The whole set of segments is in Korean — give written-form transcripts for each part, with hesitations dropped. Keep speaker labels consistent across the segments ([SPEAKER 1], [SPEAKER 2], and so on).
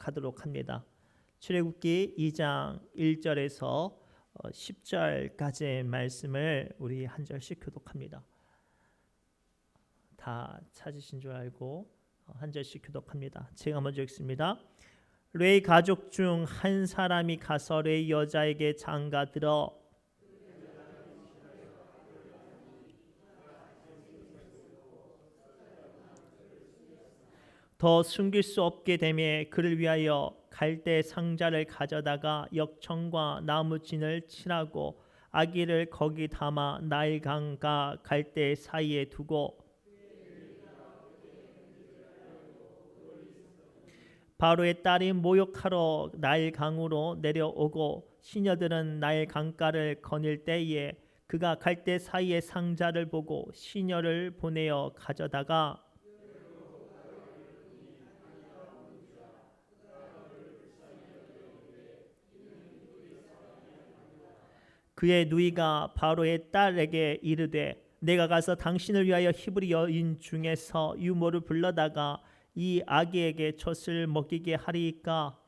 [SPEAKER 1] 가도록 합니다. 출애굽기 2장 1절에서 10절까지의 말씀을 우리 한 절씩 교독합니다. 다 찾으신 줄 알고 한 절씩 교독합니다. 제가 먼저 읽습니다. 레위 가족 중 한 사람이 가서 레위 여자에게 장가들어 더 숨길 수 없게 되매 그를 위하여 갈대 상자를 가져다가 역청과 나무진을 칠하고 아기를 거기 담아 나일강과 갈대 사이에 두고 바로의 딸이 모욕하러 나일강으로 내려오고 시녀들은 나일강가를 거닐 때에 그가 갈대 사이의 상자를 보고 시녀를 보내어 가져다가 그의 누이가 바로의 딸에게 이르되 내가 가서 당신을 위하여 히브리 여인 중에서 유모를 불러다가 이 아기에게 젖을 먹이게 하리이까.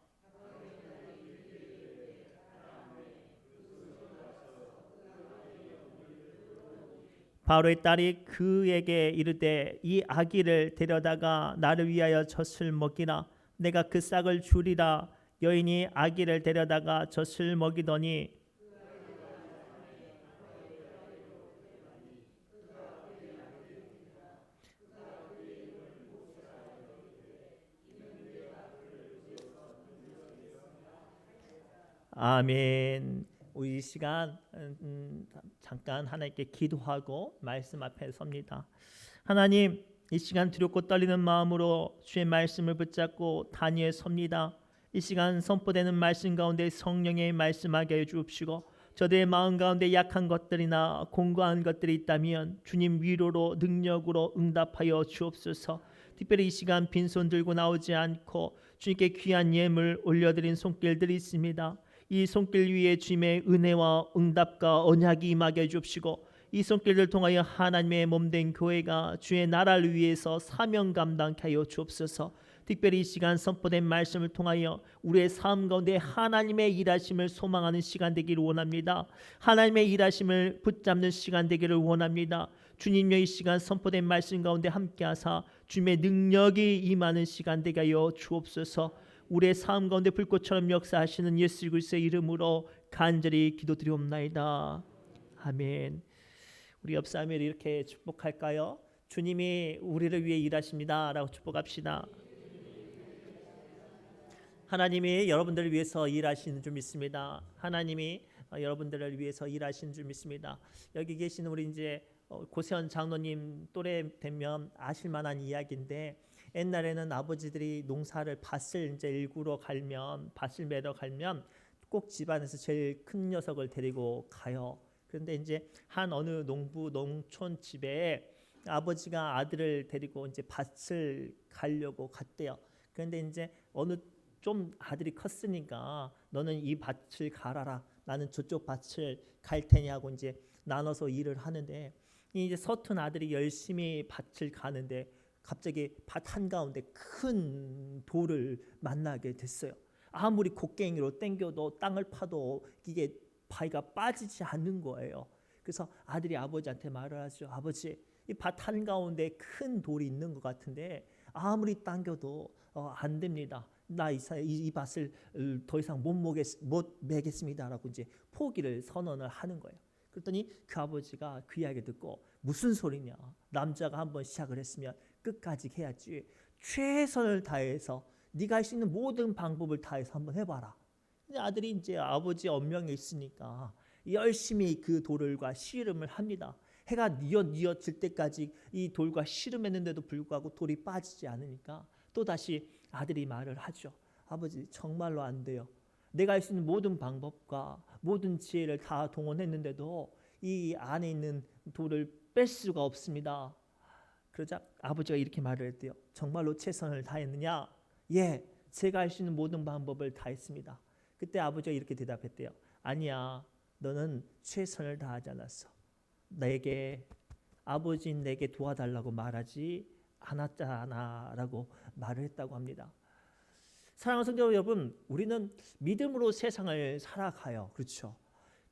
[SPEAKER 1] 바로의 딸이 그에게 이르되 이 아기를 데려다가 나를 위하여 젖을 먹이라. 내가 그 싹을 주리라. 여인이 아기를 데려다가 젖을 먹이더니 아멘. 우리 이 시간 잠깐 하나님께 기도하고 말씀 앞에 섭니다. 하나님, 이 시간 두렵고 떨리는 마음으로 주의 말씀을 붙잡고 단위에 섭니다. 이 시간 선포되는 말씀 가운데 성령의 말씀하게 해 주옵시고 저들의 마음 가운데 약한 것들이나 공고한 것들이 있다면 주님 위로로 능력으로 응답하여 주옵소서. 특별히 이 시간 빈손 들고 나오지 않고 주님께 귀한 예물 올려드린 손길들이 있습니다. 이 손길 위에 주님의 은혜와 응답과 언약이 임하게 해 주옵시고 이 손길을 통하여 하나님의 몸된 교회가 주의 나라를 위해서 사명 감당케 하여 주옵소서. 특별히 이 시간 선포된 말씀을 통하여 우리의 삶 가운데 하나님의 일하심을 소망하는 시간 되기를 원합니다. 하나님의 일하심을 붙잡는 시간 되기를 원합니다. 주님여 이 시간 선포된 말씀 가운데 함께하사 주님의 능력이 임하는 시간 되게 하여 주옵소서. 우리의 삶 가운데 불꽃처럼 역사하시는 예수 그리스도의 이름으로 간절히 기도드리옵나이다. 아멘. 우리 옆 사람을 이렇게 축복할까요? 주님이 우리를 위해 일하십니다 라고 축복합시다. 하나님이 여러분들을 위해서 일하시는 줄 믿습니다. 하나님이 여러분들을 위해서 일하시는 줄 믿습니다. 여기 계시는 우리 이제 고세현 장로님 또래 되면 아실 만한 이야기인데 옛날에는 아버지들이 농사를 밭을 이제 일구러 갈면 밭을 매러 갈면 꼭 집안에서 제일 큰 녀석을 데리고 가요. 그런데 이제 한 어느 농촌 집에 아버지가 아들을 데리고 이제 밭을 가려고 갔대요. 그런데 이제 어느 좀 아들이 컸으니까 너는 이 밭을 갈아라. 나는 저쪽 밭을 갈 테니 하고 이제 나눠서 일을 하는데 이제 서툰 아들이 열심히 밭을 가는데 갑자기 밭 한가운데 큰 돌을 만나게 됐어요. 아무리 곡괭이로 땡겨도 땅을 파도 이게 바위가 빠지지 않는 거예요. 그래서 아들이 아버지한테 말을 하죠. 아버지, 이 밭 한가운데 큰 돌이 있는 것 같은데 아무리 당겨도 안 됩니다. 나 이 밭을 더 이상 못 매겠습니다라고 이제 포기를 선언을 하는 거예요. 그랬더니 그 아버지가 그 이야기 듣고 무슨 소리냐? 남자가 한번 시작을 했으면 끝까지 해야지. 최선을 다해서 네가 할 수 있는 모든 방법을 다해서 한번 해봐라. 근데 아들이 이제 아버지 언명에 있으니까 열심히 그 돌과 씨름을 합니다. 해가 뉘어질 때까지 이 돌과 씨름했는데도 불구하고 돌이 빠지지 않으니까 또 다시 아들이 말을 하죠. 아버지, 정말로 안 돼요. 내가 할 수 있는 모든 방법과 모든 지혜를 다 동원했는데도 이 안에 있는 돌을 뺄 수가 없습니다. 그러자 아버지가 이렇게 말을 했대요. 정말로 최선을 다했느냐? 예, 제가 할 수 있는 모든 방법을 다했습니다. 그때 아버지가 이렇게 대답했대요. 아니야, 너는 최선을 다하지 않았어. 아버지인 내게 도와달라고 말하지 않았잖아 라고 말을 했다고 합니다. 사랑하는 성도 여러분, 우리는 믿음으로 세상을 살아가요. 그렇죠?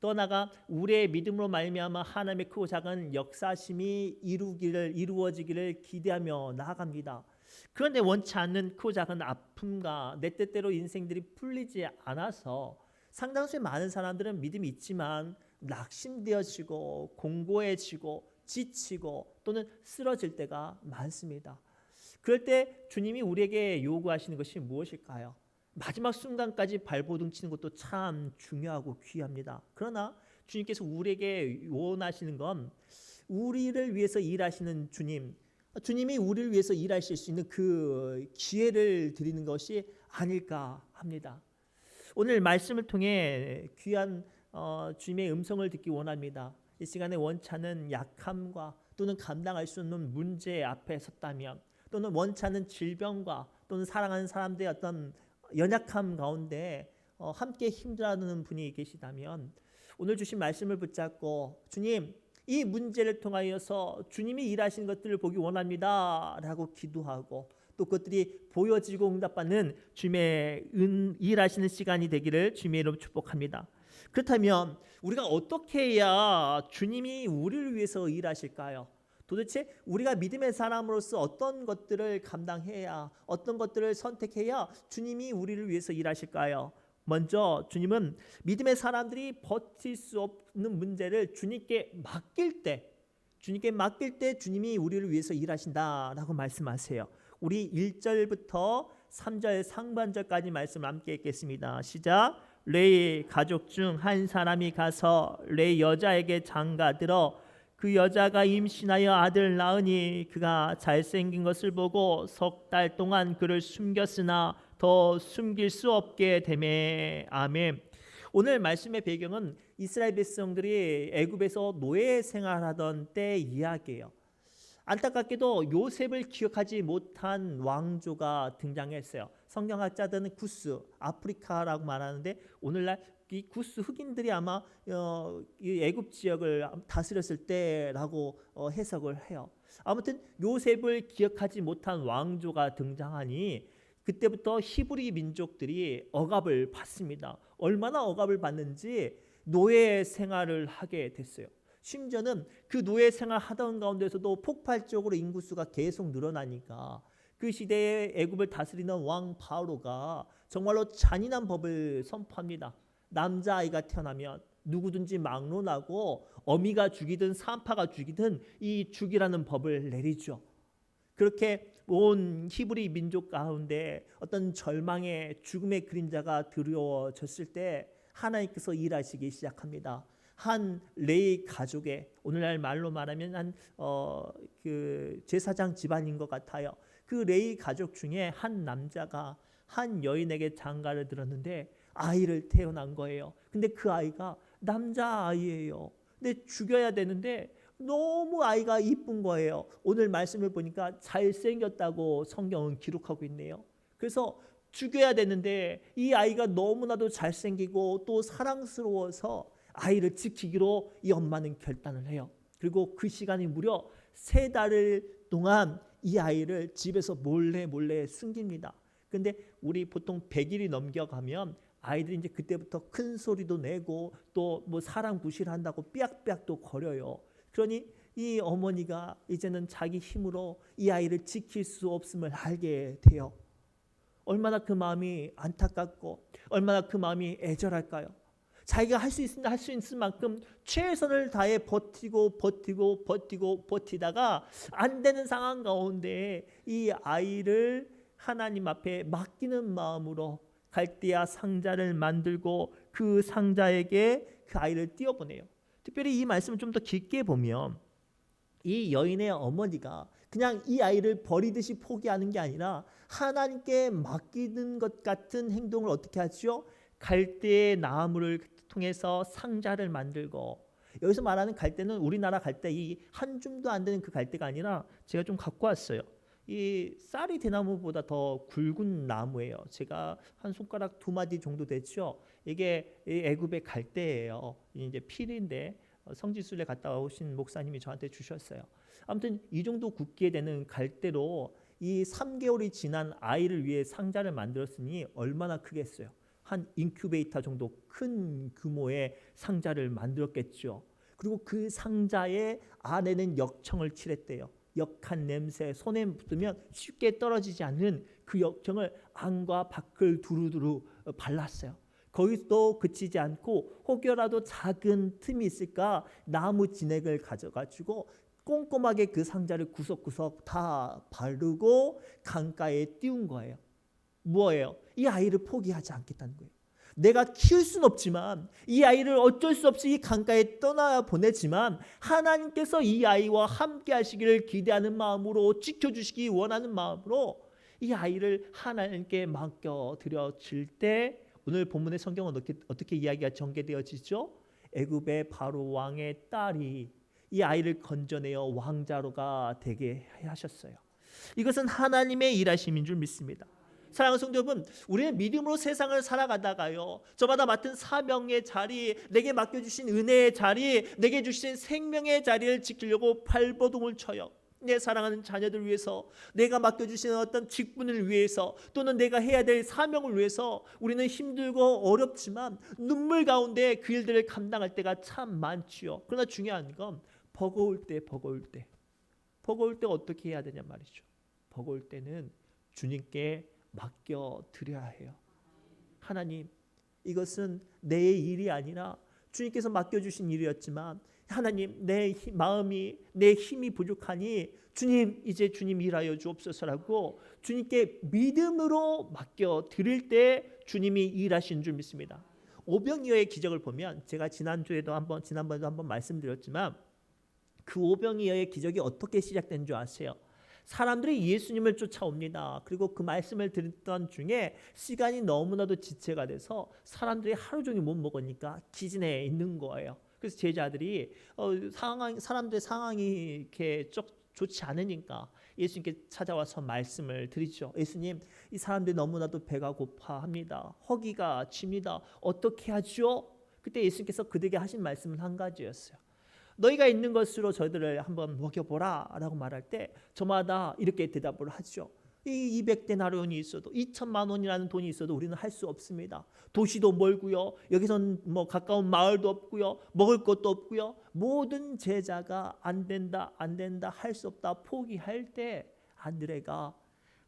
[SPEAKER 1] 또 나아가 우리의 믿음으로 말미암아 하나님의 크고 작은 역사심이 이루어지기를 기대하며 나아갑니다. 그런데 원치 않는 크고 작은 아픔과 내 뜻대로 인생들이 풀리지 않아서 상당수의 많은 사람들은 믿음이 있지만 낙심되어지고 공고해지고 지치고 또는 쓰러질 때가 많습니다. 그럴 때 주님이 우리에게 요구하시는 것이 무엇일까요? 마지막 순간까지 발버둥 치는 것도 참 중요하고 귀합니다. 그러나 주님께서 우리에게 원하시는 건 우리를 위해서 일하시는 주님이 우리를 위해서 일하실 수 있는 그 기회를 드리는 것이 아닐까 합니다. 오늘 말씀을 통해 귀한 주님의 음성을 듣기 원합니다. 이 시간에 원치 않은 약함과 또는 감당할 수 없는 문제 앞에 섰다면, 또는 원치 않은 질병과 또는 사랑하는 사람들의 어떤 연약함 가운데 함께 힘들어하는 분이 계시다면 오늘 주신 말씀을 붙잡고 주님, 이 문제를 통하여서 주님이 일하시는 것들을 보기 원합니다 라고 기도하고 또 그것들이 보여지고 응답받는 주님의 일하시는 시간이 되기를 주님의 이름으로 축복합니다. 그렇다면 우리가 어떻게 해야 주님이 우리를 위해서 일하실까요? 도대체 우리가 믿음의 사람으로서 어떤 것들을 감당해야, 어떤 것들을 선택해야 주님이 우리를 위해서 일하실까요? 먼저 주님은 믿음의 사람들이 버틸 수 없는 문제를 주님께 맡길 때 주님이 우리를 위해서 일하신다라고 말씀하세요. 우리 1절부터 3절 상반절까지 말씀 함께 읽겠습니다. 시작. 레이 가족 중 한 사람이 가서 레이 여자에게 장가들어 그 여자가 임신하여 아들 낳으니 그가 잘생긴 것을 보고 석 달 동안 그를 숨겼으나 더 숨길 수 없게 되매. 아멘. 오늘 말씀의 배경은 이스라엘 백성들이 애굽에서 노예 생활하던 때 이야기예요. 안타깝게도 요셉을 기억하지 못한 왕조가 등장했어요. 성경학자들은 구스, 아프리카라고 말하는데 오늘날 이 구스 흑인들이 아마 이 애굽 지역을 다스렸을 때라고 해석을 해요. 아무튼 요셉을 기억하지 못한 왕조가 등장하니 그때부터 히브리 민족들이 억압을 받습니다. 얼마나 억압을 받는지 노예 생활을 하게 됐어요. 심지어는 그 노예 생활 하던 가운데서도 폭발적으로 인구수가 계속 늘어나니까 그 시대에 애굽을 다스리는 왕 바로가 정말로 잔인한 법을 선포합니다. 남자아이가 태어나면 누구든지 막론하고 어미가 죽이든 산파가 죽이든 이 죽이라는 법을 내리죠. 그렇게 온 히브리 민족 가운데 어떤 절망의 죽음의 그림자가 드리워졌을 때 하나님께서 일하시기 시작합니다. 한 레이 가족의, 오늘날 말로 말하면 그 제사장 집안인 것 같아요. 그 레이 가족 중에 한 남자가 한 여인에게 장가를 들었는데 아이를 태어난 거예요. 근데 그 아이가 남자아이예요. 근데 죽여야 되는데 너무 아이가 이쁜 거예요. 오늘 말씀을 보니까 잘생겼다고 성경은 기록하고 있네요. 그래서 죽여야 되는데 이 아이가 너무나도 잘생기고 또 사랑스러워서 아이를 지키기로 이 엄마는 결단을 해요. 그리고 그 시간이 무려 3달을 동안 이 아이를 집에서 몰래 숨깁니다. 근데 우리 보통 100일이 넘겨가면 아이들이 이제 그때부터 큰 소리도 내고 또 뭐 사람 구실한다고 삐약삐약도 거려요. 그러니 이 어머니가 이제는 자기 힘으로 이 아이를 지킬 수 없음을 알게 돼요. 얼마나 그 마음이 안타깝고 얼마나 그 마음이 애절할까요? 자기가 할 수 있을 만큼 최선을 다해 버티다가 안 되는 상황 가운데 이 아이를 하나님 앞에 맡기는 마음으로 갈대아 상자를 만들고 그 상자에게 그 아이를 띄워보내요. 특별히 이 말씀을 좀 더 깊게 보면 이 여인의 어머니가 그냥 이 아이를 버리듯이 포기하는 게 아니라 하나님께 맡기는 것 같은 행동을 어떻게 하죠? 갈대의 나무를 통해서 상자를 만들고, 여기서 말하는 갈대는 우리나라 갈대 이 한 줌도 안 되는 그 갈대가 아니라 제가 좀 갖고 왔어요. 이 쌀이 대나무보다 더 굵은 나무예요. 제가 한 손가락 2마디 정도 되죠. 이게 애굽의 갈대예요. 이제 필인데 성지순례 갔다 오신 목사님이 저한테 주셨어요. 아무튼 이 정도 굵게 되는 갈대로 이 3개월이 지난 아이를 위해 상자를 만들었으니 얼마나 크겠어요. 한 인큐베이터 정도 큰 규모의 상자를 만들었겠죠. 그리고 그 상자의 안에는 역청을 칠했대요. 역한 냄새, 손에 묻으면 쉽게 떨어지지 않는 그 역청을 안과 밖을 두루두루 발랐어요. 거기서도 그치지 않고 혹여라도 작은 틈이 있을까 나무 진액을 가져가지고 꼼꼼하게 그 상자를 구석구석 다 바르고 강가에 띄운 거예요. 뭐예요? 이 아이를 포기하지 않겠다는 거예요. 내가 키울 수는 없지만 이 아이를 어쩔 수 없이 이 강가에 떠나 보내지만 하나님께서 이 아이와 함께 하시기를 기대하는 마음으로 지켜주시기 원하는 마음으로 이 아이를 하나님께 맡겨드려질 때 오늘 본문의 성경은 어떻게 이야기가 전개되어지죠? 애굽의 바로 왕의 딸이 이 아이를 건져내어 왕자로가 되게 하셨어요. 이것은 하나님의 일하심인 줄 믿습니다. 사랑하는 성도 여러분, 우리는 믿음으로 세상을 살아가다가요, 저마다 맡은 사명의 자리, 내게 맡겨주신 은혜의 자리, 내게 주신 생명의 자리를 지키려고 발버둥을 쳐요. 내 사랑하는 자녀들 위해서, 내가 맡겨주신 어떤 직분을 위해서, 또는 내가 해야 될 사명을 위해서 우리는 힘들고 어렵지만 눈물 가운데 그 일들을 감당할 때가 참 많지요. 그러나 중요한 건 버거울 때 어떻게 해야 되냐 말이죠. 버거울 때는 주님께 맡겨드려야 해요. 하나님, 이것은 내 일이 아니라 주님께서 맡겨주신 일이었지만 하나님, 내 마음이, 내 힘이 부족하니 주님, 이제 주님 일하여 주옵소서라고 주님께 믿음으로 맡겨드릴 때 주님이 일하신 줄 믿습니다. 오병이어의 기적을 보면 제가 지난번에도 한번 말씀드렸지만 그 오병이어의 기적이 어떻게 시작된 줄 아세요? 사람들이 예수님을 쫓아옵니다. 그리고 그 말씀을 듣던 중에 시간이 너무나도 지체가 돼서 사람들이 하루 종일 못 먹으니까 기진해 있는 거예요. 그래서 제자들이 사람들의 상황이 이렇게 좋지 않으니까 예수님께 찾아와서 말씀을 드리죠. 예수님, 이 사람들이 너무나도 배가 고파합니다. 허기가 집니다. 어떻게 하죠? 그때 예수님께서 그들에게 하신 말씀은 한 가지였어요. 너희가 있는 것으로 저희들을 한번 먹여보라 라고 말할 때 저마다 이렇게 대답을 하죠. 이 200데나리온이 있어도 2천만 원이라는 돈이 있어도 우리는 할 수 없습니다. 도시도 멀고요, 여기선 뭐 가까운 마을도 없고요, 먹을 것도 없고요. 모든 제자가 안 된다 할 수 없다 포기할 때 안드레가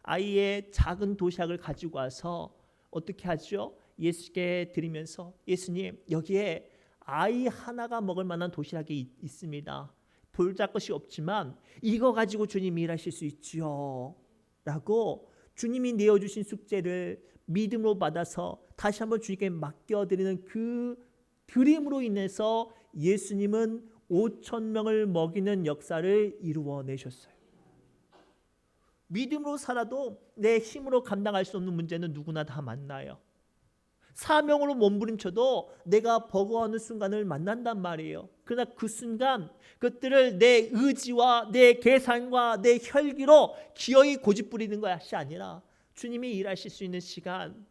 [SPEAKER 1] 아이의 작은 도시락을 가지고 와서 어떻게 하죠? 예수께 드리면서 예수님, 여기에 아이 하나가 먹을 만한 도시락이 있습니다. 볼작것이 없지만 이거 가지고 주님이 일하실 수 있지요 라고 주님이 내어주신 숙제를 믿음으로 받아서 다시 한번 주님께 맡겨드리는 그 드림으로 인해서 예수님은 5,000명을 먹이는 역사를 이루어내셨어요. 믿음으로 살아도 내 힘으로 감당할 수 없는 문제는 누구나 다 만나요. 사명으로 몸부림쳐도 내가 버거워하는 순간을 만난단 말이에요. 그러나 그 순간 그것들을 내 의지와 내 계산과 내 혈기로 기어이 고집부리는 것이 아니라 주님이 일하실 수 있는 시간,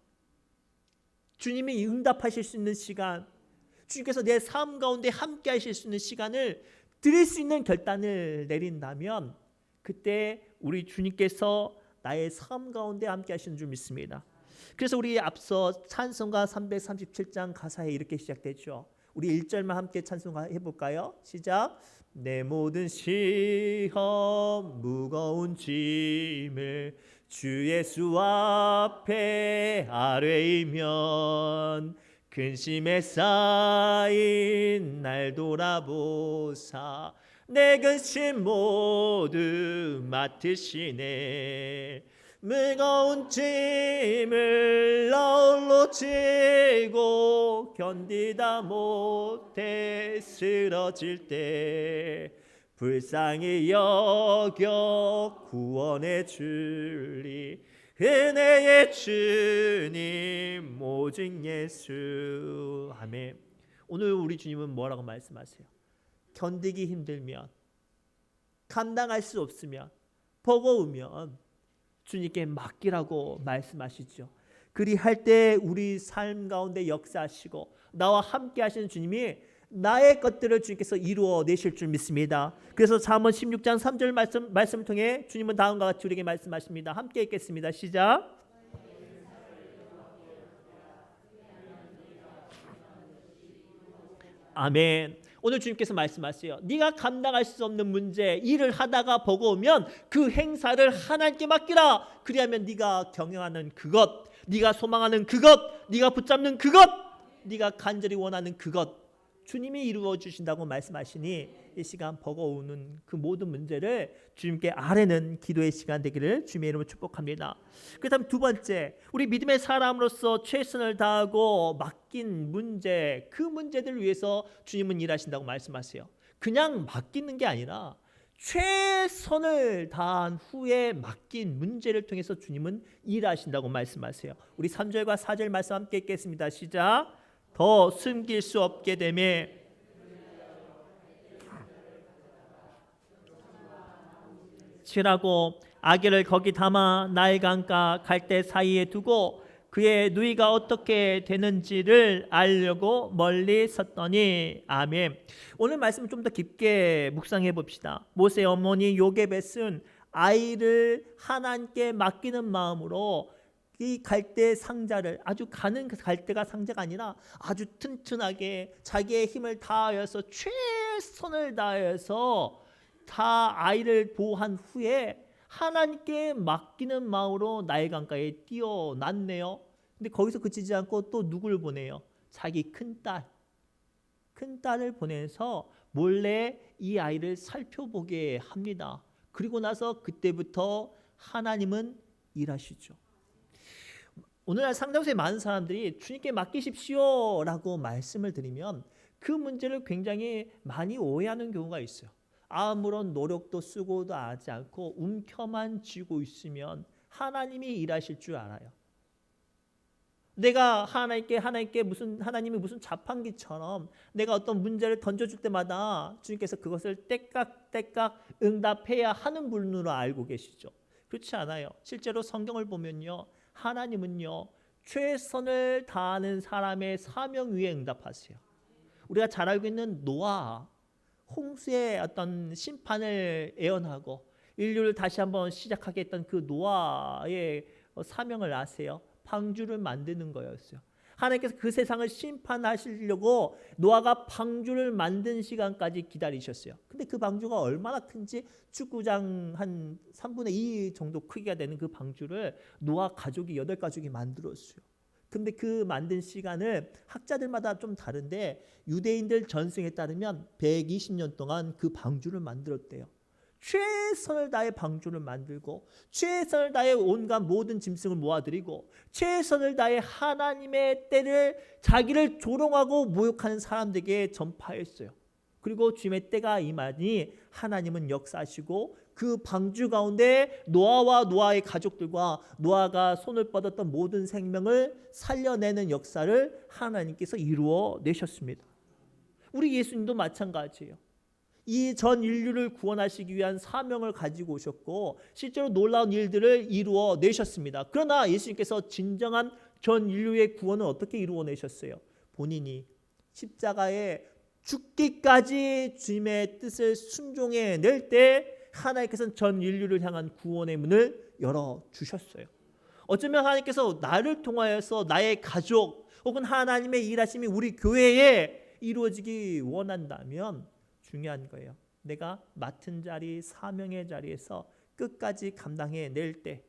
[SPEAKER 1] 주님이 응답하실 수 있는 시간, 주님께서 내 삶 가운데 함께 하실 수 있는 시간을 드릴 수 있는 결단을 내린다면 그때 우리 주님께서 나의 삶 가운데 함께 하시는 줄 믿습니다. 그래서 우리 앞서 찬송가 337장 가사에 이렇게 시작되죠. 우리 1절만 함께 찬송해 볼까요? 시작. 내 모든 시험 무거운 짐을 주 예수 앞에 아뢰이면 근심에 쌓인 날 돌아보사 내 근심 모두 맡으시네. 무거운 짐을 홀로 지고 견디다 못해 쓰러질 때 불쌍히 여겨 구원해 주리 은혜의 주님 오직 예수. 아멘. 오늘 우리 주님은 뭐라고 말씀하세요? 견디기 힘들면, 감당할 수 없으면, 버거우면 주님께 맡기라고 말씀하시죠. 그리할 때 우리 삶 가운데 역사하시고 나와 함께 하시는 주님이 나의 것들을 주님께서 이루어 내실 줄 믿습니다. 그래서 잠언 16장 3절 말씀을 통해 주님은 다음과 같이 우리에게 말씀하십니다. 함께 읽겠습니다. 시작. 아멘. 오늘 주님께서 말씀하세요. 네가 감당할 수 없는 문제, 일을 하다가 버거우면 그 행사를 하나님께 맡기라. 그리하면 네가 경영하는 그것, 네가 소망하는 그것, 네가 붙잡는 그것, 네가 간절히 원하는 그것 주님이 이루어 주신다고 말씀하시니 이 시간 버거우는 그 모든 문제를 주님께 아뢰는 기도의 시간 되기를 주님의 이름으로 축복합니다. 그다음 두 번째, 우리 믿음의 사람으로서 최선을 다하고 맡긴 문제, 그 문제들을 위해서 주님은 일하신다고 말씀하세요. 그냥 맡기는 게 아니라 최선을 다한 후에 맡긴 문제를 통해서 주님은 일하신다고 말씀하세요. 우리 3절과 4절 말씀 함께 읽겠습니다. 시작. 더 숨길 수 없게 되매 칠하고 아기를 거기 담아 나일 강가 갈대 사이에 두고 그의 누이가 어떻게 되는지를 알려고 멀리 섰더니. 아멘. 오늘 말씀 좀 더 깊게 묵상해 봅시다. 모세의 어머니 요게벳은 아이를 하나님께 맡기는 마음으로 이 갈대 상자를, 아주 가는 갈대가 상자가 아니라 아주 튼튼하게 자기의 힘을 다하여서 최선을 다해서 다 아이를 보호한 후에 하나님께 맡기는 마음으로 나일 강가에 뛰어났네요. 근데 거기서 그치지 않고 또 누구를 보내요? 자기 큰딸을 보내서 몰래 이 아이를 살펴보게 합니다. 그리고 나서 그때부터 하나님은 일하시죠. 오늘날 상당수의 많은 사람들이 주님께 맡기십시오 라고 말씀을 드리면 그 문제를 굉장히 많이 오해하는 경우가 있어요. 아무런 노력도 쓰고도 하지 않고 움켜만 쥐고 있으면 하나님이 일하실 줄 알아요. 내가 하나님께 하나님이 자판기처럼 내가 어떤 문제를 던져줄 때마다 주님께서 그것을 때깍때깍 응답해야 하는 분으로 알고 계시죠. 그렇지 않아요. 실제로 성경을 보면요, 하나님은요 최선을 다하는 사람의 사명 위에 응답하세요. 우리가 잘 알고 있는 노아, 홍수의 어떤 심판을 예언하고 인류를 다시 한번 시작하게 했던 그 노아의 사명을 아세요? 방주를 만드는 거였어요. 하나님께서 그 세상을 심판하시려고 노아가 방주를 만든 시간까지 기다리셨어요. 근데 그 방주가 얼마나 큰지 축구장 한 3분의 2 정도 크기가 되는 그 방주를 노아 가족이 8가족이 만들었어요. 근데 그 만든 시간을 학자들마다 좀 다른데 유대인들 전승에 따르면 120년 동안 그 방주를 만들었대요. 최선을 다해 방주를 만들고 최선을 다해 온갖 모든 짐승을 모아들이고 최선을 다해 하나님의 때를 자기를 조롱하고 모욕하는 사람들에게 전파했어요. 그리고 주님의 때가 임하니 하나님은 역사하시고 그 방주 가운데 노아와 노아의 가족들과 노아가 손을 뻗었던 모든 생명을 살려내는 역사를 하나님께서 이루어 내셨습니다. 우리 예수님도 마찬가지예요. 이 전 인류를 구원하시기 위한 사명을 가지고 오셨고 실제로 놀라운 일들을 이루어 내셨습니다. 그러나 예수님께서 진정한 전 인류의 구원을 어떻게 이루어 내셨어요? 본인이 십자가에 죽기까지 주님의 뜻을 순종해 낼 때 하나님께서는 전 인류를 향한 구원의 문을 열어주셨어요. 어쩌면 하나님께서 나를 통하여서 나의 가족 혹은 하나님의 일하심이 우리 교회에 이루어지기 원한다면 중요한 거예요. 내가 맡은 자리, 사명의 자리에서 끝까지 감당해 낼 때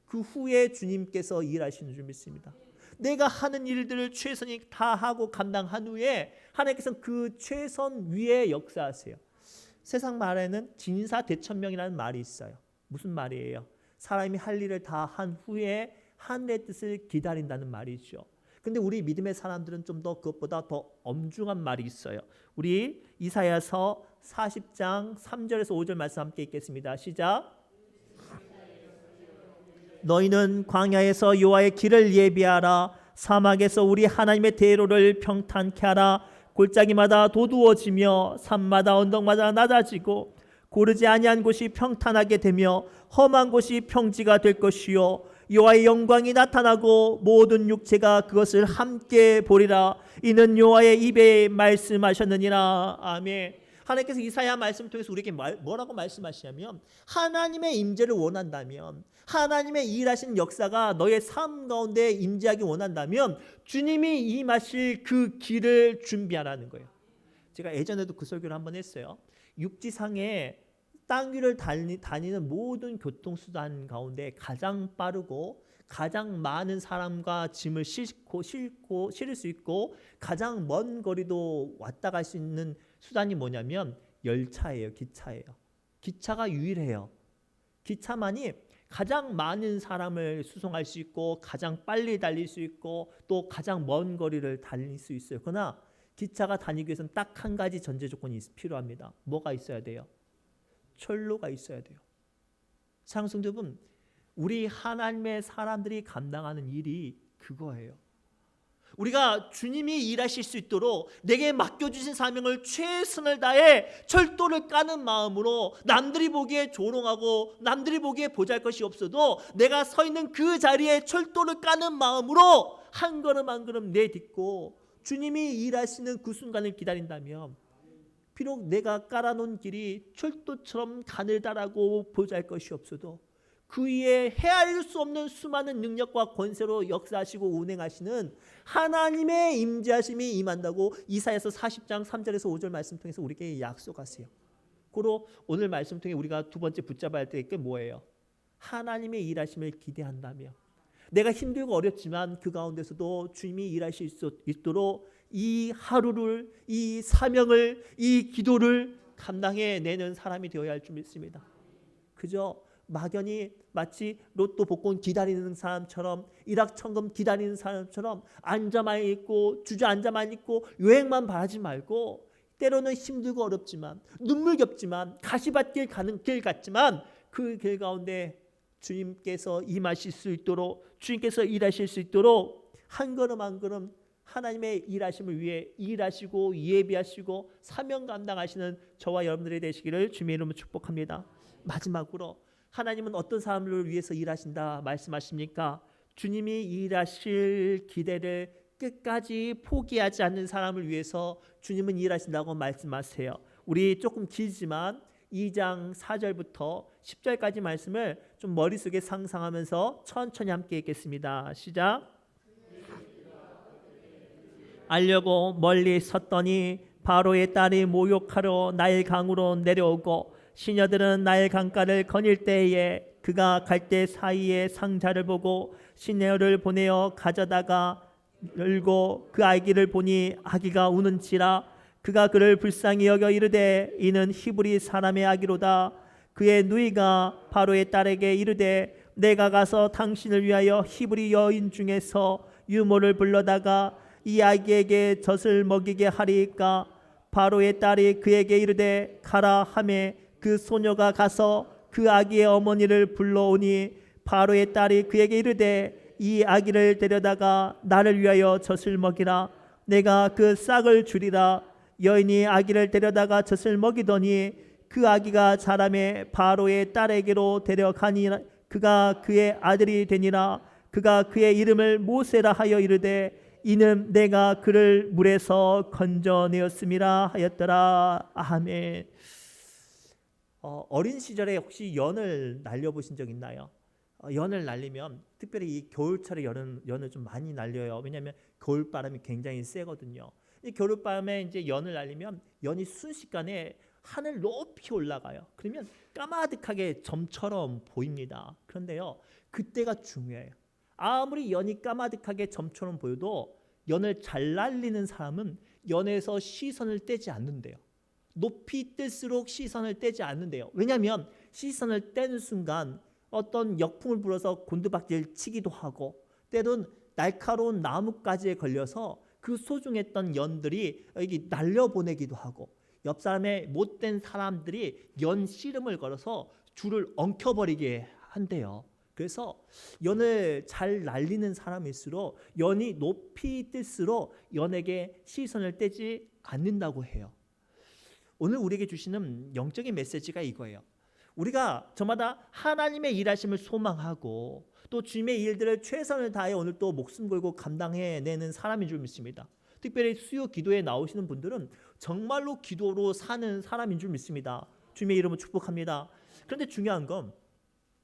[SPEAKER 1] 그 후에 주님께서 일하시는 줄 믿습니다. 내가 하는 일들을 최선히 다하고 감당한 후에 하나님께서는 그 최선 위에 역사하세요. 세상 말에는 진사대천명이라는 말이 있어요. 무슨 말이에요? 사람이 할 일을 다 한 후에 하늘의 뜻을 기다린다는 말이죠. 근데 우리 믿음의 사람들은 좀 더 그것보다 더 엄중한 말이 있어요. 우리 이사야서 40장 3절에서 5절 말씀 함께 읽겠습니다. 시작. 너희는 광야에서 여호와의 길을 예비하라. 사막에서 우리 하나님의 대로를 평탄케 하라. 골짜기마다 도두어지며 산마다 언덕마다 낮아지고 고르지 아니한 곳이 평탄하게 되며 험한 곳이 평지가 될 것이요 여호와의 영광이 나타나고 모든 육체가 그것을 함께 보리라. 이는 여호와의 입에 말씀하셨느니라. 아멘. 하나님께서 이사야 말씀 통해서 우리에게 뭐라고 말씀하시냐면, 하나님의 임재를 원한다면, 하나님의 일하신 역사가 너의 삶 가운데 임재하기 원한다면 주님이 임하실 그 길을 준비하라는 거예요. 제가 예전에도 그 설교를 한번 했어요. 육지상에 땅 위를 다니는 모든 교통수단 가운데 가장 빠르고 가장 많은 사람과 짐을 실을 수 있고 가장 먼 거리도 왔다 갈 수 있는 수단이 뭐냐면 열차예요. 기차예요. 기차가 유일해요. 기차만이 가장 많은 사람을 수송할 수 있고 가장 빨리 달릴 수 있고 또 가장 먼 거리를 달릴 수 있어요. 그러나 기차가 다니기 위해서는 딱 한 가지 전제 조건이 필요합니다. 뭐가 있어야 돼요? 철로가 있어야 돼요. 사랑하는 성도 여러분, 우리 하나님의 사람들이 감당하는 일이 그거예요. 우리가 주님이 일하실 수 있도록 내게 맡겨주신 사명을 최선을 다해 철도를 까는 마음으로, 남들이 보기에 조롱하고 남들이 보기에 보잘것이 없어도 내가 서 있는 그 자리에 철도를 까는 마음으로 한 걸음 한 걸음 내딛고 주님이 일하시는 그 순간을 기다린다면, 비록 내가 깔아놓은 길이 철도처럼 가늘다라고 보잘것이 없어도 그 위에 헤아릴 수 없는 수많은 능력과 권세로 역사하시고 운행하시는 하나님의 임재하심이 임한다고 이사야서 40장 3절에서 5절 말씀 통해서 우리에게 약속하세요. 그리고 오늘 말씀 통해 우리가 두 번째 붙잡아야 될 게 뭐예요? 하나님의 일하심을 기대한다며, 내가 힘들고 어렵지만 그 가운데서도 주님이 일하실 수 있도록 이 하루를, 이 사명을, 이 기도를 감당해내는 사람이 되어야 할 줄 믿습니다. 그저 막연히 마치 로또 복권 기다리는 사람처럼, 일확천금 기다리는 사람처럼 앉아만 있고 주저앉아만 있고 여행만 바라지 말고, 때로는 힘들고 어렵지만 눈물겹지만 가시밭길 가는 길 같지만 그 길 가운데 주님께서 임하실 수 있도록, 주님께서 일하실 수 있도록 한 걸음 한 걸음 하나님의 일하심을 위해 일하시고 예비하시고 사명 감당하시는 저와 여러분들이 되시기를 주님의 이름으로 축복합니다. 마지막으로, 하나님은 어떤 사람을 위해서 일하신다 말씀하십니까? 주님이 일하실 기대를 끝까지 포기하지 않는 사람을 위해서 주님은 일하신다고 말씀하세요. 우리 조금 길지만 2장 4절부터 10절까지 말씀을 좀 머릿속에 상상하면서 천천히 함께 읽겠습니다. 시작. 알려고 멀리 섰더니 바로의 딸이 모욕하러 나일 강으로 내려오고, 시녀들은 나일 강가를 거닐 때에 그가 갈대 사이에 상자를 보고 시녀를 보내어 가져다가 열고 그 아기를 보니 아기가 우는지라. 그가 그를 불쌍히 여겨 이르되 이는 히브리 사람의 아기로다. 그의 누이가 바로의 딸에게 이르되 내가 가서 당신을 위하여 히브리 여인 중에서 유모를 불러다가 이 아기에게 젖을 먹이게 하리이까. 바로의 딸이 그에게 이르되 가라 하매 그 소녀가 가서 그 아기의 어머니를 불러오니, 바로의 딸이 그에게 이르되 이 아기를 데려다가 나를 위하여 젖을 먹이라. 내가 그 싹을 주리라. 여인이 아기를 데려다가 젖을 먹이더니 그 아기가 자라매 바로의 딸에게로 데려가니 그가 그의 아들이 되니라. 그가 그의 이름을 모세라 하여 이르되 이는 내가 그를 물에서 건져내었음이라 하였더라. 아멘. 어린 시절에 혹시 연을 날려보신 적 있나요? 연을 날리면 특별히 이 겨울철에 연을 좀 많이 날려요. 왜냐하면 겨울바람이 굉장히 세거든요. 이 겨울밤에 이제 연을 날리면 연이 순식간에 하늘 높이 올라가요. 그러면 까마득하게 점처럼 보입니다. 그런데요, 그때가 중요해요. 아무리 연이 까마득하게 점처럼 보여도 연을 잘 날리는 사람은 연에서 시선을 떼지 않는데요. 높이 뜰수록 시선을 떼지 않는데요. 왜냐하면 시선을 떼는 순간 어떤 역풍을 불어서 곤두박질 치기도 하고, 때론 날카로운 나뭇가지에 걸려서 그 소중했던 연들이 여기 날려보내기도 하고, 옆 사람의 못된 사람들이 연 씨름을 걸어서 줄을 엉켜버리게 한대요. 그래서 연을 잘 날리는 사람일수록 연이 높이 뜰수록 연에게 시선을 떼지 않는다고 해요. 오늘 우리에게 주시는 영적인 메시지가 이거예요. 우리가 저마다 하나님의 일하심을 소망하고 또 주님의 일들을 최선을 다해 오늘 또 목숨 걸고 감당해내는 사람인 줄 믿습니다. 특별히 수요 기도에 나오시는 분들은 정말로 기도로 사는 사람인 줄 믿습니다. 주님의 이름으로 축복합니다. 그런데 중요한 건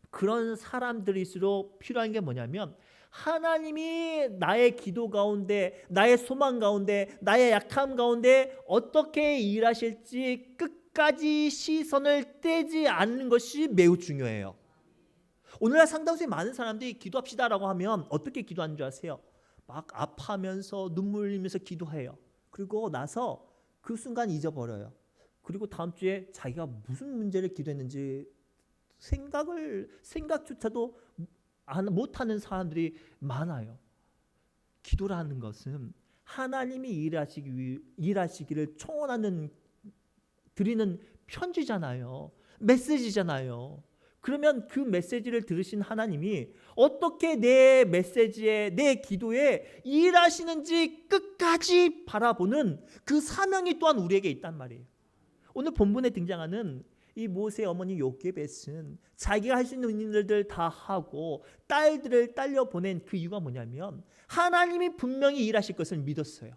[SPEAKER 1] 그런 사람들일수록 필요한 게 뭐냐면 하나님이 나의 기도 가운데, 나의 소망 가운데, 나의 약함 가운데 어떻게 일하실지 끝까지 시선을 떼지 않는 것이 매우 중요해요. 오늘날 상당수의 많은 사람들이 기도합시다라고 하면 어떻게 기도하는 줄 아세요? 막 아파하면서 눈물 흘리면서 기도해요. 그리고 나서 그 순간 잊어버려요. 그리고 다음 주에 자기가 무슨 문제를 기도했는지 생각조차도 못하는 사람들이 많아요. 기도라는 것은 하나님이 일하시기를 청원하는 드리는 편지잖아요. 메시지잖아요. 그러면 그 메시지를 들으신 하나님이 어떻게 내 메시지에, 내 기도에 일하시는지 끝까지 바라보는 그 사명이 또한 우리에게 있단 말이에요. 오늘 본문에 등장하는 이 모세의 어머니 요게벳은 자기가 할 수 있는 일들 다 하고 딸들을 딸려 보낸 그 이유가 뭐냐면 하나님이 분명히 일하실 것을 믿었어요.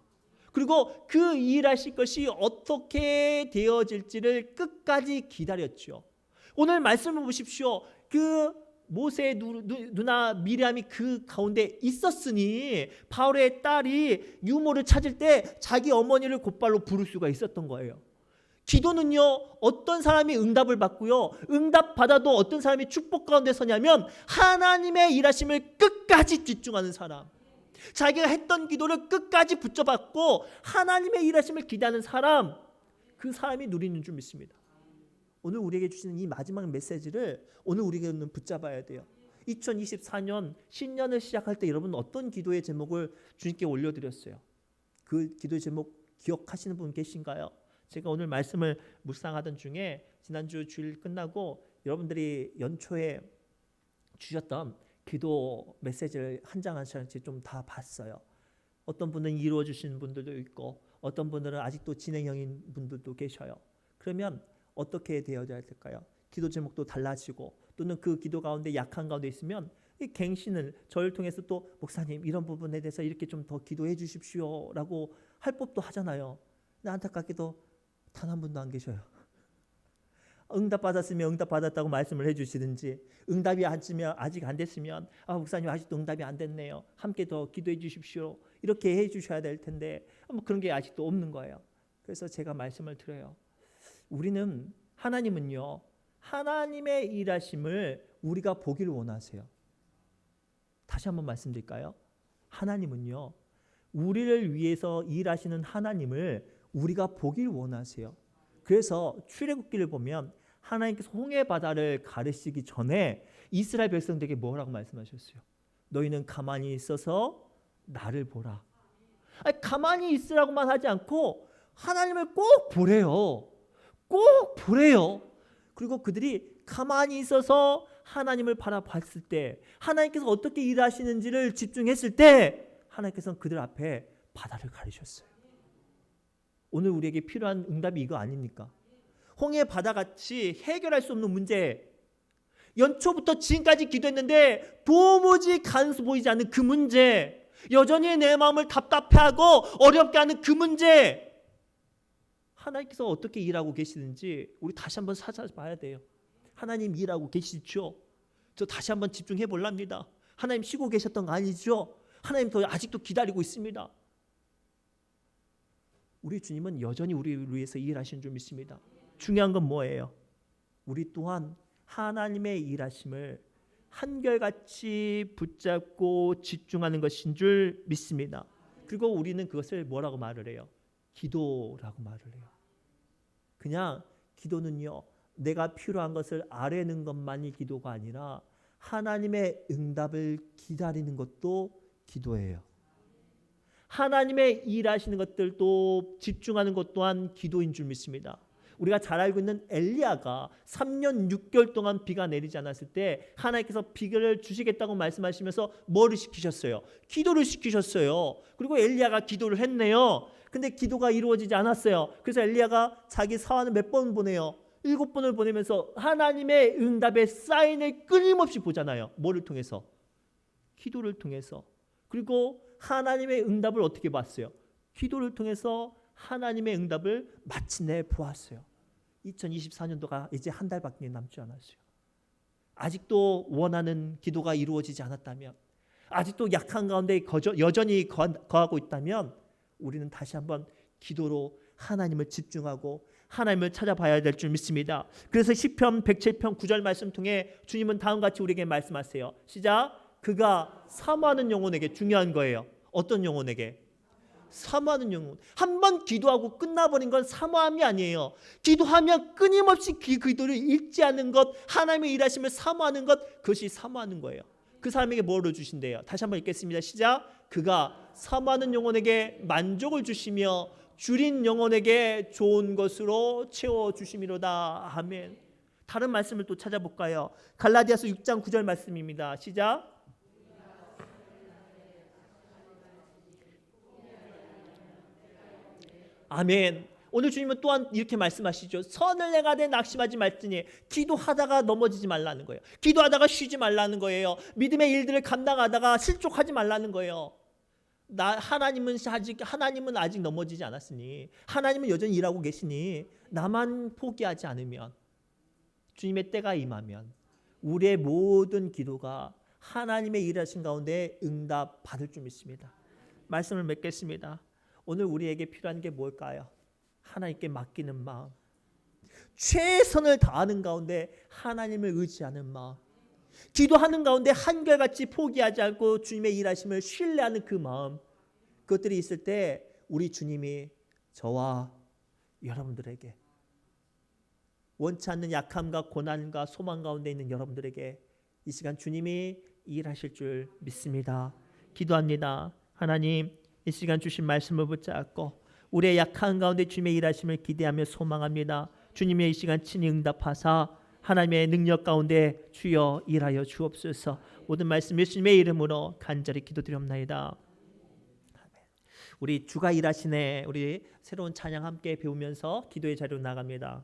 [SPEAKER 1] 그리고 그 일하실 것이 어떻게 되어질지를 끝까지 기다렸죠. 오늘 말씀을 보십시오. 그 모세의 누나 미리암이 그 가운데 있었으니 바울의 딸이 유모를 찾을 때 자기 어머니를 곧바로 부를 수가 있었던 거예요. 기도는요, 어떤 사람이 응답을 받고요, 응답 받아도 어떤 사람이 축복 가운데 서냐면 하나님의 일하심을 끝까지 집중하는 사람, 자기가 했던 기도를 끝까지 붙잡았고 하나님의 일하심을 기대하는 사람, 그 사람이 누리는 줄 믿습니다. 오늘 우리에게 주시는 이 마지막 메시지를 오늘 우리에게는 붙잡아야 돼요. 2024년 신년을 시작할 때 여러분 어떤 기도의 제목을 주님께 올려드렸어요? 그 기도의 제목 기억하시는 분 계신가요? 제가 오늘 말씀을 묵상하던 중에 지난주 주일 끝나고 여러분들이 연초에 주셨던 기도 메시지를 한 장 한 장씩 좀 다 봤어요. 어떤 분은 이루어 주시는 분들도 있고 어떤 분들은 아직도 진행형인 분들도 계셔요. 그러면 어떻게 되어야 될까요? 기도 제목도 달라지고 또는 그 기도 가운데 약한 가운데 있으면 이 갱신을 저를 통해서 또 목사님 이런 부분에 대해서 이렇게 좀 더 기도해 주십시오라고 할 법도 하잖아요. 근데 안타깝게도 단 한 분도 안 계셔요. 응답 받았으면 응답 받았다고 말씀을 해주시든지 응답이 아직 안 됐으면 목사님 아직도 응답이 안 됐네요. 함께 더 기도해 주십시오. 이렇게 해 주셔야 될 텐데 그런 게 아직도 없는 거예요. 그래서 제가 말씀을 드려요. 우리는 하나님은요, 하나님의 일하심을 우리가 보기를 원하세요. 다시 한번 말씀드릴까요? 하나님은요, 우리를 위해서 일하시는 하나님을 우리가 보길 원하세요. 그래서 출애굽기를 보면 하나님께서 홍해 바다를 가르시기 전에 이스라엘 백성들에게 뭐라고 말씀하셨어요? 너희는 가만히 있어서 나를 보라. 아니, 가만히 있으라고만 하지 않고 하나님을 꼭 보래요. 꼭 보래요. 그리고 그들이 가만히 있어서 하나님을 바라봤을 때 하나님께서 어떻게 일하시는지를 집중했을 때 하나님께서는 그들 앞에 바다를 가르셨어요. 오늘 우리에게 필요한 응답이 이거 아닙니까? 홍해 바다같이 해결할 수 없는 문제, 연초부터 지금까지 기도했는데 도무지 가능성 보이지 않는 그 문제, 여전히 내 마음을 답답해하고 어렵게 하는 그 문제, 하나님께서 어떻게 일하고 계시는지 우리 다시 한번 찾아봐야 돼요. 하나님 일하고 계시죠? 저 다시 한번 집중해 볼랍니다. 하나님 쉬고 계셨던 거 아니죠? 하나님 더 아직도 기다리고 있습니다. 우리 주님은 여전히 우리를 위해서 일하시는 줄 믿습니다. 중요한 건 뭐예요? 우리 또한 하나님의 일하심을 한결같이 붙잡고 집중하는 것인 줄 믿습니다. 그리고 우리는 그것을 뭐라고 말을 해요? 기도라고 말을 해요. 그냥 기도는요, 내가 필요한 것을 아뢰는 것만이 기도가 아니라 하나님의 응답을 기다리는 것도 기도예요. 하나님의 일하시는 것들도 집중하는 것 또한 기도인 줄 믿습니다. 우리가 잘 알고 있는 엘리야가 3년 6개월 동안 비가 내리지 않았을 때 하나님께서 비를 주시겠다고 말씀하시면서 뭐를 시키셨어요? 기도를 시키셨어요. 그리고 엘리야가 기도를 했네요. 근데 기도가 이루어지지 않았어요. 그래서 엘리야가 자기 사환을 몇 번 보내요? 7번을 보내면서 하나님의 응답의 사인을 끊임없이 보잖아요. 뭐를 통해서? 기도를 통해서. 그리고 하나님의 응답을 어떻게 봤어요? 기도를 통해서 하나님의 응답을 마침내 보았어요. 2024년도가 이제 한 달밖에 남지 않았어요. 아직도 원하는 기도가 이루어지지 않았다면, 아직도 약한 가운데 여전히 거하고 있다면 우리는 다시 한번 기도로 하나님을 집중하고 하나님을 찾아봐야 될 줄 믿습니다. 그래서 시편 107편 9절 말씀 통해 주님은 다음과 같이 우리에게 말씀하세요. 시작. 그가 사모하는 영혼에게, 중요한 거예요. 어떤 영혼에게? 사모하는 영혼. 한번 기도하고 끝나버린 건 사모함이 아니에요. 기도하면 끊임없이 그 기도를 잊지 않는 것, 하나님의 일하심을 사모하는 것, 그것이 사모하는 거예요. 그 사람에게 뭐를 주신대요? 다시 한번 읽겠습니다. 시작. 그가 사모하는 영혼에게 만족을 주시며 줄인 영혼에게 좋은 것으로 채워주심이로다. 아멘. 다른 말씀을 또 찾아볼까요? 갈라디아서 6장 9절 말씀입니다. 시작. 아멘. 오늘 주님은 또한 이렇게 말씀하시죠. 선을 행하되 낙심하지 말지니. 기도하다가 넘어지지 말라는 거예요. 기도하다가 쉬지 말라는 거예요. 믿음의 일들을 감당하다가 실족하지 말라는 거예요. 하나님은 아직 넘어지지 않았으니, 하나님은 여전히 일하고 계시니, 나만 포기하지 않으면, 주님의 때가 임하면 우리의 모든 기도가 하나님의 일하신 가운데 응답 받을 줄 믿습니다. 말씀을 맺겠습니다. 오늘 우리에게 필요한 게 뭘까요? 하나님께 맡기는 마음, 최선을 다하는 가운데 하나님을 의지하는 마음, 기도하는 가운데 한결같이 포기하지 않고 주님의 일하심을 신뢰하는 그 마음, 그것들이 있을 때 우리 주님이 저와 여러분들에게, 원치 않는 약함과 고난과 소망 가운데 있는 여러분들에게 이 시간 주님이 일하실 줄 믿습니다. 기도합니다. 하나님, 이 시간 주신 말씀을 붙잡고 우리의 약한 가운데 주님의 일하심을 기대하며 소망합니다. 주님의 이 시간 친히 응답하사 하나님의 능력 가운데 주여 일하여 주옵소서. 모든 말씀 예수님의 이름으로 간절히 기도드리옵나이다. 우리 주가 일하시네. 우리 새로운 찬양 함께 배우면서 기도의 자리로 나갑니다.